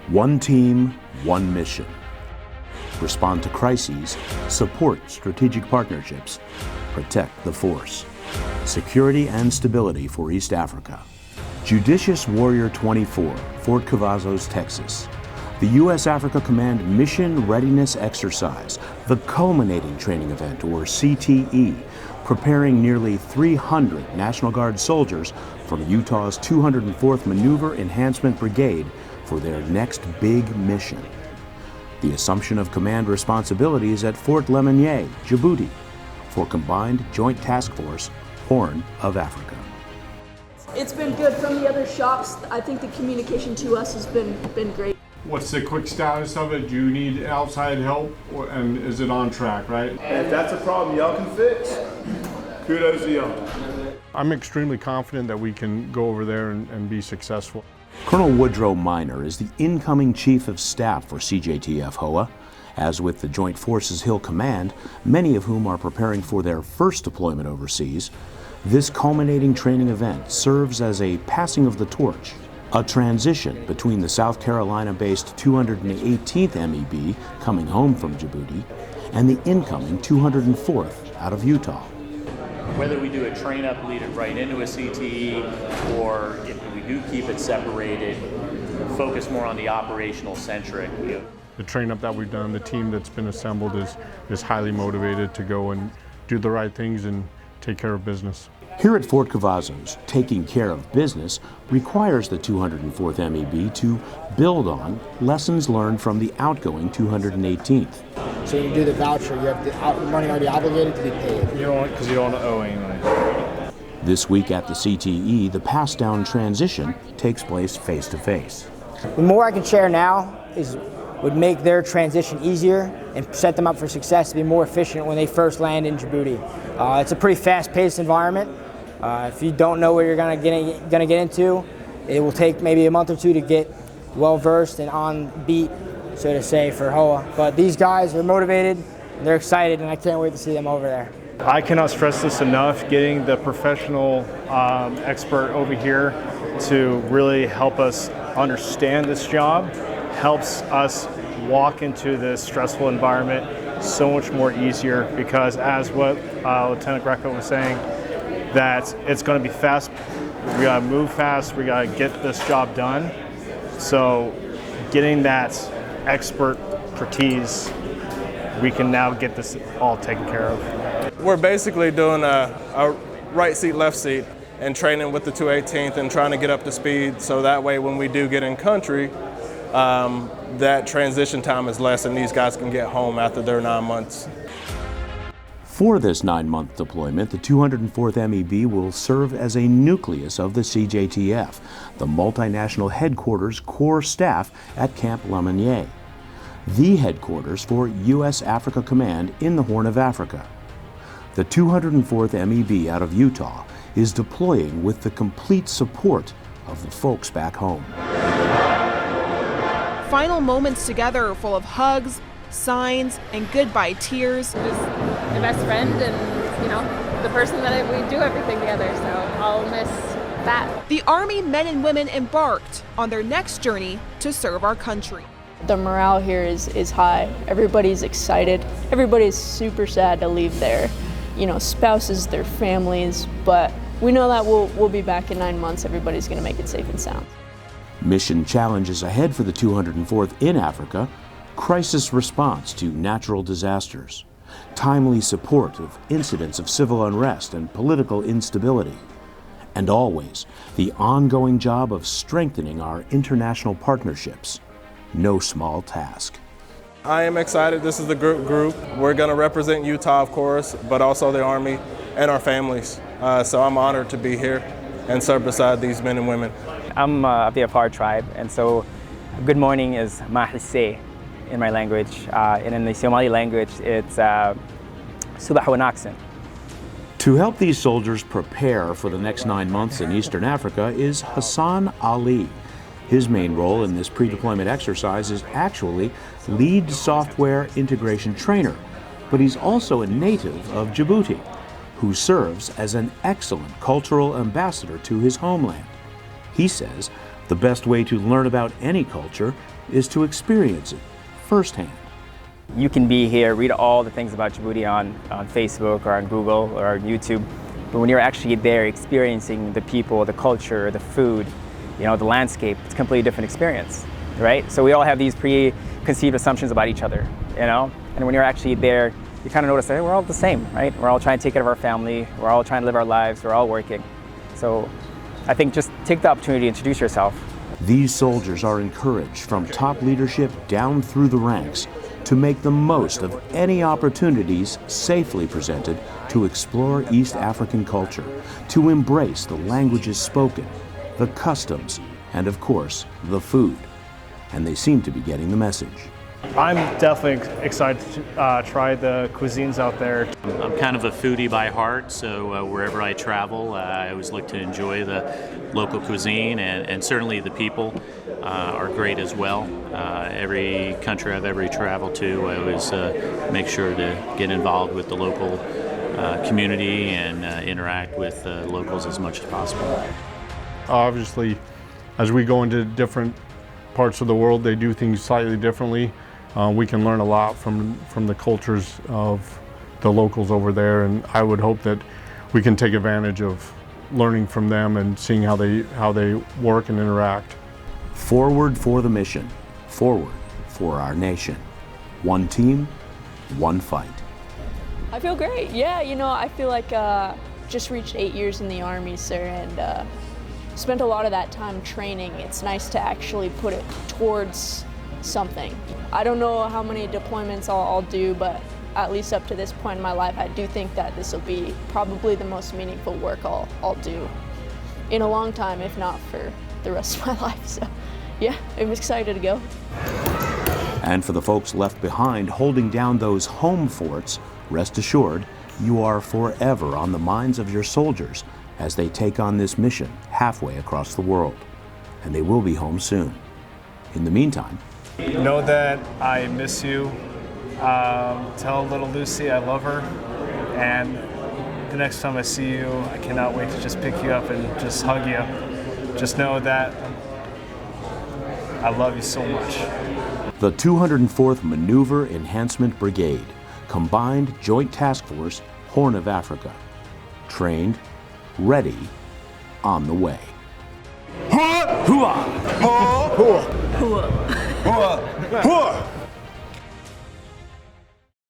One team, one mission. Respond to crises, support strategic partnerships, protect the force. Security and stability for East Africa. Judicious Warrior 24, Fort Cavazos, Texas. The U.S. Africa Command Mission Readiness Exercise, the culminating training event, or CTE, preparing nearly 300 National Guard soldiers from Utah's 204th Maneuver Enhancement Brigade for their next big mission. The assumption of command responsibilities at Fort Lemonnier, Djibouti, for Combined Joint Task Force, Horn of Africa. It's been good from the other shops. I think the communication to us has been great. What's the quick status of it? Do you need outside help, and is it on track, right? And if that's a problem y'all can fix, kudos to y'all. I'm extremely confident that we can go over there and be successful. Colonel Woodrow Minor is the incoming Chief of Staff for CJTF HOA. As with the Joint Forces Hill Command, many of whom are preparing for their first deployment overseas, this culminating training event serves as a passing of the torch, a transition between the South Carolina-based 218th MEB coming home from Djibouti and the incoming 204th out of Utah. Whether we do a train up, lead it right into a CTE, or if we do keep it separated, focus more on the operational centric. The train up that we've done, the team that's been assembled is highly motivated to go and do the right things and take care of business. Here at Fort Cavazos, taking care of business requires the 204th MEB to build on lessons learned from the outgoing 218th. So when you do the voucher, you have the money already obligated to be paid. Because you don't owe any money. This week at the CTE, the pass-down transition takes place face-to-face. The more I can share now would make their transition easier and set them up for success to be more efficient when they first land in Djibouti. It's a pretty fast-paced environment. If you don't know where you're gonna get into, it will take maybe a month or two to get well-versed and on beat, so to say, for HOA. But these guys are motivated, and they're excited, and I can't wait to see them over there. I cannot stress this enough, getting the professional expert over here to really help us understand this job helps us walk into this stressful environment so much more easier, because as what Lieutenant Greco was saying, that it's going to be fast. We got to move fast. We got to get this job done. So getting that expertise, we can now get this all taken care of. We're basically doing a right seat, left seat, and training with the 218th and trying to get up to speed, so that way when we do get in country, that transition time is less and these guys can get home after their 9 months. For this 9-month deployment, the 204th MEB will serve as a nucleus of the CJTF, the multinational headquarters core staff at Camp Lemonnier, the headquarters for U.S. Africa Command in the Horn of Africa. The 204th MEB out of Utah is deploying with the complete support of the folks back home. Final moments together full of hugs, signs, and goodbye tears. He's my best friend and, the person that we do everything together, so I'll miss that. The Army men and women embarked on their next journey to serve our country. The morale here is high. Everybody's excited. Everybody's super sad to leave their, spouses, their families, but we know that we'll be back in 9 months. Everybody's going to make it safe and sound. Mission challenges ahead for the 204th in Africa: crisis response to natural disasters, timely support of incidents of civil unrest and political instability, and always the ongoing job of strengthening our international partnerships. No small task. I am excited. This is the group. We're going to represent Utah, of course, but also the Army and our families. So I'm honored to be here and serve beside these men and women. I'm of the Afar tribe, and so good morning is Mahise in my language, and in the Somali language it's Subah wa Naksan. To help these soldiers prepare for the next 9 months in Eastern Africa is Hassan Ali. His main role in this pre-deployment exercise is actually lead software integration trainer, but he's also a native of Djibouti, who serves as an excellent cultural ambassador to his homeland. He says The best way to learn about any culture is to experience it firsthand. You can be here, read all the things about Djibouti on Facebook or on Google or on YouTube, but when you're actually there experiencing the people, the culture, the food, the landscape, it's a completely different experience, right? So we all have these preconceived assumptions about each other, and when you're actually there, you kind of notice that we're all the same, right? We're all trying to take care of our family, we're all trying to live our lives, we're all working. So I think just take the opportunity to introduce yourself. These soldiers are encouraged from top leadership down through the ranks to make the most of any opportunities safely presented to explore East African culture, to embrace the languages spoken, the customs, and of course, the food. And they seem to be getting the message. I'm definitely excited to try the cuisines out there. I'm kind of a foodie by heart, so wherever I travel, I always look to enjoy the local cuisine, and certainly the people are great as well. Every country I've ever traveled to, I always make sure to get involved with the local community and interact with locals as much as possible. Obviously, as we go into different parts of the world, they do things slightly differently. We can learn a lot from the cultures of the locals over there, and I would hope that we can take advantage of learning from them and seeing how they work and interact. Forward for the mission, forward for our nation. One team, one fight. I feel great. Yeah, I feel like just reached 8 years in the Army, sir, and spent a lot of that time training. It's nice to actually put it towards something. I don't know how many deployments I'll do, but at least up to this point in my life, I do think that this will be probably the most meaningful work I'll do in a long time, if not for the rest of my life. So yeah, I'm excited to go. And for the folks left behind holding down those home forts, rest assured, you are forever on the minds of your soldiers as they take on this mission halfway across the world. And they will be home soon. In the meantime, know that I miss you. Tell little Lucy I love her. And the next time I see you, I cannot wait to just pick you up and just hug you. Just know that I love you so much. the 204th Maneuver Enhancement Brigade, Combined Joint Task Force, Horn of Africa. Trained, ready, on the way. Hua! Hua! Hua! Hua! Hua! Hua!